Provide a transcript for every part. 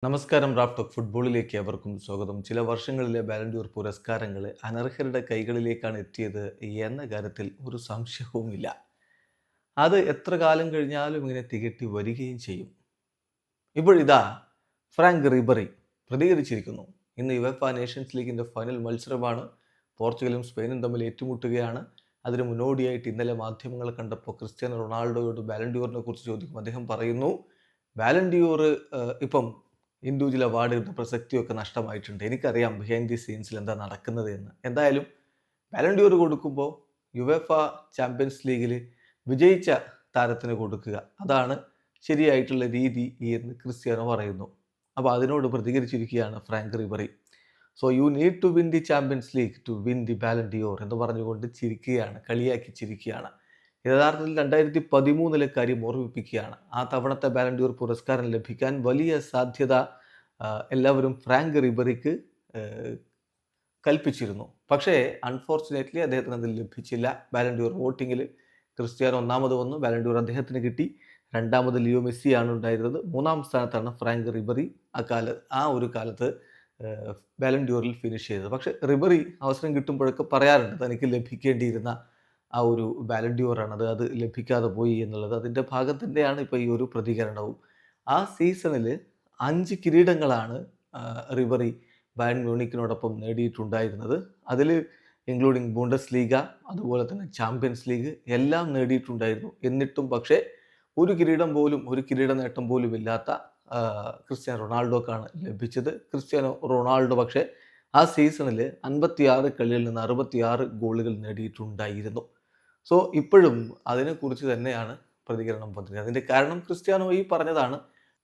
നമസ്കാരം. Raf talk ഫുട്ബോളിലേക്ക് അവർക്കും സ്വാഗതം. ചില വർഷങ്ങളിലെ ബാലൻഡിയോർ പുരസ്കാരങ്ങൾ അനർഹരുടെ കൈകളിലേക്കാണ് എത്തിയത് എന്ന കാര്യത്തിൽ ഒരു സംശയവുമില്ല. അത് എത്ര കാലം കഴിഞ്ഞാലും ഇങ്ങനെ തികട്ടി വരികയും ചെയ്യും. ഇപ്പോഴിതാ ഫ്രാങ്ക് റിബറി പ്രതികരിച്ചിരിക്കുന്നു. ഇന്ന് യുവേഫ നേഷൻസ് ലീഗിൻ്റെ ഫൈനൽ മത്സരമാണ്. പോർച്ചുഗലും സ്പെയിനും തമ്മിൽ ഏറ്റുമുട്ടുകയാണ്. അതിന് മുന്നോടിയായിട്ട് ഇന്നലെ മാധ്യമങ്ങൾ കണ്ടപ്പോൾ ക്രിസ്ത്യാനോ റൊണാൾഡോയോട് ബാലൻഡിയോറിനെ കുറിച്ച് ചോദിക്കും. അദ്ദേഹം പറയുന്നു, ബാലൻഡിയോർ ഇപ്പം ഇൻഡിവിജ്വൽ അവാർഡുകളുടെ പ്രസക്തിയൊക്കെ നഷ്ടമായിട്ടുണ്ട്. എനിക്കറിയാം ബിഹൈൻഡ് ദി സീൻസിൽ എന്താ നടക്കുന്നത് എന്ന്. എന്തായാലും ബാലൻഡിയോർ കൊടുക്കുമ്പോൾ യുവേഫ ചാമ്പ്യൻസ് ലീഗിൽ വിജയിച്ച താരത്തിന് കൊടുക്കുക, അതാണ് ശരിയായിട്ടുള്ള രീതി എന്ന് ക്രിസ്ത്യാനോ പറയുന്നു. അപ്പോൾ അതിനോട് പ്രതികരിച്ചിരിക്കുകയാണ് Franck Ribery. So you need to win the Champions League to win the Ballon d'Or എന്ന് പറഞ്ഞുകൊണ്ട് ചിരിക്കുകയാണ്, കളിയാക്കി ചിരിക്കുകയാണ്. യഥാർത്ഥത്തിൽ 2013 കാര്യം ഓർമ്മിപ്പിക്കുകയാണ്. ആ തവണത്തെ ബാലൻഡിയോർ പുരസ്കാരം ലഭിക്കാൻ വലിയ സാധ്യത എല്ലാവരും ഫ്രാങ്ക് റിബറിക്ക് കൽപ്പിച്ചിരുന്നു. പക്ഷേ അൺഫോർച്ചുനേറ്റ്ലി അദ്ദേഹത്തിന് അത് ലഭിച്ചില്ല. ബാലൻഡിയോർ വോട്ടിങ്ങിൽ ക്രിസ്ത്യാനോ ഒന്നാമത് വന്നു, ബാലൻഡിയോർ അദ്ദേഹത്തിന് കിട്ടി. രണ്ടാമത് ലിയോ മെസ്സിയാണ് ഉണ്ടായിരുന്നത്. മൂന്നാം സ്ഥാനത്താണ് ഫ്രാങ്ക് റിബറി ആ ഒരു കാലത്ത് ബാലൻഡിയോറിൽ ഫിനിഷ് ചെയ്തത്. പക്ഷേ റിബറി അവസരം കിട്ടുമ്പോഴൊക്കെ പറയാറുണ്ട് തനിക്ക് ലഭിക്കേണ്ടിയിരുന്ന ആ ഒരു ബാലൻഡിയോറാണത്, അത് ലഭിക്കാതെ പോയി എന്നുള്ളത്. അതിൻ്റെ ഭാഗം തന്നെയാണ് ഇപ്പോൾ ഈ ഒരു പ്രതികരണവും. ആ സീസണിൽ 5 കിരീടങ്ങളാണ് റിബറി ബയൺ മ്യൂണിക്കിനോടൊപ്പം നേടിയിട്ടുണ്ടായിരുന്നത്. അതിൽ ഇൻക്ലൂഡിങ് ബുണ്ടസ് ലീഗ, അതുപോലെ തന്നെ ചാമ്പ്യൻസ് ലീഗ് എല്ലാം നേടിയിട്ടുണ്ടായിരുന്നു. എന്നിട്ടും പക്ഷേ ഒരു കിരീട നേട്ടം പോലും ഇല്ലാത്ത ക്രിസ്ത്യാനോ റൊണാൾഡോക്കാണ് ലഭിച്ചത്. ക്രിസ്ത്യാനോ റൊണാൾഡോ പക്ഷേ ആ സീസണിൽ 56 കളിയിൽ നിന്ന് 66 ഗോളുകൾ നേടിയിട്ടുണ്ടായിരുന്നു. സോ ഇപ്പോഴും അതിനെക്കുറിച്ച് തന്നെയാണ് പ്രതികരണം വന്നിരിക്കുന്നത്. അതിൻ്റെ കാരണം ക്രിസ്ത്യാനോ ഈ പറഞ്ഞതാണ്,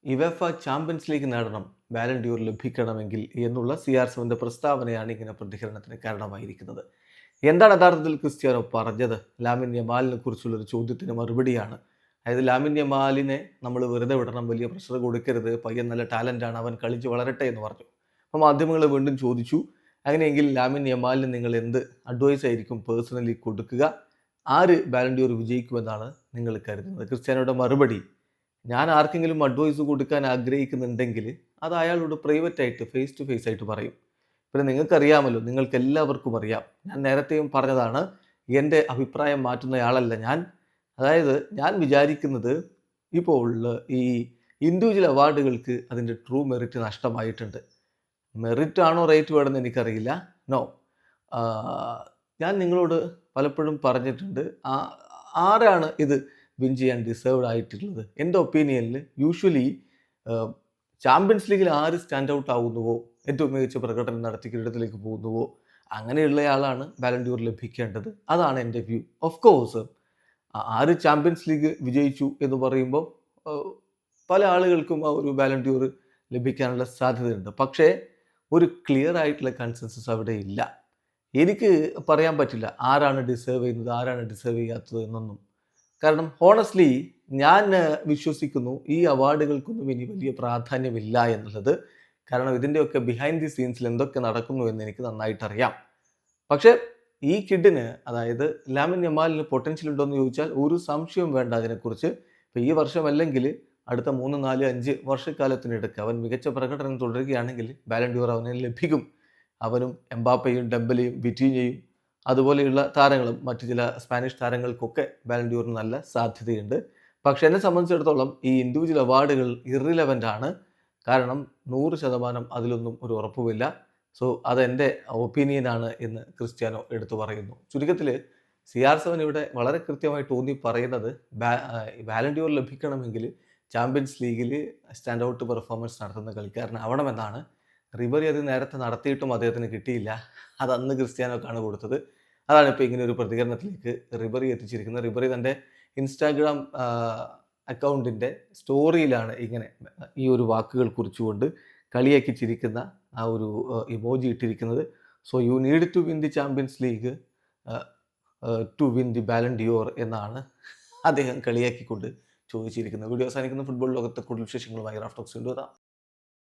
യുവേഫ ചാമ്പ്യൻസ് ലീഗ് നേടണം ബാലൻഡിയോർ ലഭിക്കണമെങ്കിൽ എന്നുള്ള CR7 പ്രസ്താവനയാണ് ഇങ്ങനെ പ്രതികരണത്തിന് കാരണമായിരിക്കുന്നത്. എന്താണ് യഥാർത്ഥത്തിൽ ക്രിസ്ത്യാനോ പറഞ്ഞത്? ലാമിൻ യമാലിനെ കുറിച്ചുള്ളൊരു ചോദ്യത്തിന് മറുപടിയാണ്. അതായത് ലാമിൻ യമാലിനെ നമ്മൾ വെറുതെ വിടണം, വലിയ പ്രഷർ കൊടുക്കരുത്, പയ്യൻ നല്ല ടാലൻ്റാണ്, അവൻ കളിച്ച് വളരട്ടെ എന്ന് പറഞ്ഞു. അപ്പോൾ മാധ്യമങ്ങൾ വീണ്ടും ചോദിച്ചു, അങ്ങനെയെങ്കിൽ ലാമിൻ യമാലിന് നിങ്ങൾ എന്ത് അഡ്വൈസ് ആയിരിക്കും പേഴ്സണലി കൊടുക്കുക? ആര് ബാലൻഡിയോർ വിജയിക്കുമെന്നാണ് നിങ്ങൾ കരുതുന്നത്? ക്രിസ്ത്യാനോയുടെ മറുപടി, ഞാൻ ആർക്കെങ്കിലും അഡ്വൈസ് കൊടുക്കാൻ ആഗ്രഹിക്കുന്നുണ്ടെങ്കിൽ അത് അയാളോട് പ്രൈവറ്റായിട്ട് ഫേസ് ടു ഫേസ് ആയിട്ട് പറയും. പിന്നെ നിങ്ങൾക്കറിയാമല്ലോ, നിങ്ങൾക്ക് എല്ലാവർക്കും അറിയാം, ഞാൻ നേരത്തെയും പറഞ്ഞതാണ്, എൻ്റെ അഭിപ്രായം മാറ്റുന്നയാളല്ല ഞാൻ. അതായത് ഞാൻ വിചാരിക്കുന്നത് ഇപ്പോൾ ഈ ഇൻഡിവിജ്വൽ അവാർഡുകൾക്ക് അതിൻ്റെ ട്രൂ മെറിറ്റ് നഷ്ടമായിട്ടുണ്ട്. മെറിറ്റ് ആണോ റേറ്റ് വേണമെന്ന് എനിക്കറിയില്ല. നോ, ഞാൻ നിങ്ങളോട് പലപ്പോഴും പറഞ്ഞിട്ടുണ്ട്, ആരാണ് ഇത് വിൻ ചെയ്യാൻ ഡിസേർവ്ഡ് ആയിട്ടുള്ളത്? എൻ്റെ ഒപ്പീനിയനിൽ യൂഷ്വലി ചാമ്പ്യൻസ് ലീഗിൽ ആര് സ്റ്റാൻഡ് ഔട്ട് ആവുന്നുവോ, ഏറ്റവും മികച്ച പ്രകടനം നടത്തി കിരീടത്തിലേക്ക് പോകുന്നുവോ, അങ്ങനെയുള്ളയാളാണ് ബാലൻഡിയോർ ലഭിക്കേണ്ടത്. അതാണ് എൻ്റെ വ്യൂ. ഓഫ് കോഴ്സ് ആര് ചാമ്പ്യൻസ് ലീഗ് വിജയിച്ചു എന്ന് പറയുമ്പോൾ പല ആളുകൾക്കും ആ ഒരു ബാലൻഡിയോർ ലഭിക്കാനുള്ള സാധ്യതയുണ്ട്. പക്ഷേ ഒരു ക്ലിയർ ആയിട്ടുള്ള കൺസെൻസസ് അവിടെ ഇല്ല. എനിക്ക് പറയാൻ പറ്റില്ല ആരാണ് ഡിസേർവ് ചെയ്യുന്നത്, ആരാണ് ഡിസേർവ് ചെയ്യാത്തത് എന്നൊന്നും. കാരണം ഹോണസ്റ്റ്ലി ഞാൻ വിശ്വസിക്കുന്നു ഈ അവാർഡുകൾക്കൊന്നും ഇനി വലിയ പ്രാധാന്യമില്ല എന്നുള്ളത്. കാരണം ഇതിൻ്റെയൊക്കെ ബിഹൈൻഡ് ദി സീൻസിൽ എന്തൊക്കെ നടക്കുന്നു എന്ന് എനിക്ക് നന്നായിട്ടറിയാം. പക്ഷേ ഈ കിഡിന്, അതായത് ലാമിൻ യമാലിന് പൊട്ടൻഷ്യൽ ഉണ്ടോ എന്ന് ചോദിച്ചാൽ ഒരു സംശയവും വേണ്ട അതിനെക്കുറിച്ച്. ഇപ്പോൾ ഈ വർഷമല്ലെങ്കിൽ അടുത്ത 3, 4, 5 വർഷക്കാലത്തിനിടയ്ക്ക് അവൻ മികച്ച പ്രകടനം തുടരുകയാണെങ്കിൽ ബാലൻഡിയോർ അവന് ലഭിക്കും. അവനും എംബാപ്പയും ഡെമ്പലെയും വിറ്റീഞ്ഞയും അതുപോലെയുള്ള താരങ്ങളും മറ്റു ചില സ്പാനിഷ് താരങ്ങൾക്കൊക്കെ ബാലൻഡിയോറിന് നല്ല സാധ്യതയുണ്ട്. പക്ഷേ എന്നെ സംബന്ധിച്ചിടത്തോളം ഈ ഇൻഡിവിജ്വൽ അവാർഡുകൾ ഇർറിലവൻ്റ് ആണ്. കാരണം 100% അതിലൊന്നും ഒരു ഉറപ്പുമില്ല. സോ അതെൻ്റെ ഒപ്പീനിയനാണ് എന്ന് ക്രിസ്ത്യാനോ എടുത്തു പറയുന്നു. ചുരുക്കത്തിൽ CR7 ഇവിടെ വളരെ കൃത്യമായിട്ട് ഊന്നി പറയുന്നത്, ബാലൻഡിയോർ ലഭിക്കണമെങ്കിൽ ചാമ്പ്യൻസ് ലീഗിൽ സ്റ്റാൻഡ് ഔട്ട് പെർഫോമൻസ് നടത്തുന്ന കളിക്കാരനാവണമെന്നാണ്. റിബറി അത് നേരത്തെ നടത്തിയിട്ടും അദ്ദേഹത്തിന് കിട്ടിയില്ല. അത് അന്ന് ക്രിസ്ത്യാനോക്കാണ് കൊടുത്തത്. അതാണ് ഇപ്പോൾ ഇങ്ങനെ ഒരു പ്രതികരണത്തിലേക്ക് റിബറി എത്തിച്ചിരിക്കുന്നത്. റിബറി തൻ്റെ ഇൻസ്റ്റാഗ്രാം അക്കൗണ്ടിൻ്റെ സ്റ്റോറിയിലാണ് ഇങ്ങനെ ഈ ഒരു വാക്കുകൾ കുറിച്ചുകൊണ്ട് കളിയാക്കി ചിരിക്കുന്ന ആ ഒരു ഇമോജി ഇട്ടിരിക്കുന്നത്. So you need to win the Champions League to win the Ballon d'Or എന്നാണ് അദ്ദേഹം കളിയാക്കിക്കൊണ്ട് ചോദിച്ചിരിക്കുന്നത്. വീഡിയോ അവസാനിക്കുന്ന ഫുട്ബോൾ ലോകത്തെ കൂടുതൽ വിശേഷങ്ങളുമായി റാഫ് ടോക്സ് കൊണ്ടുവരാം.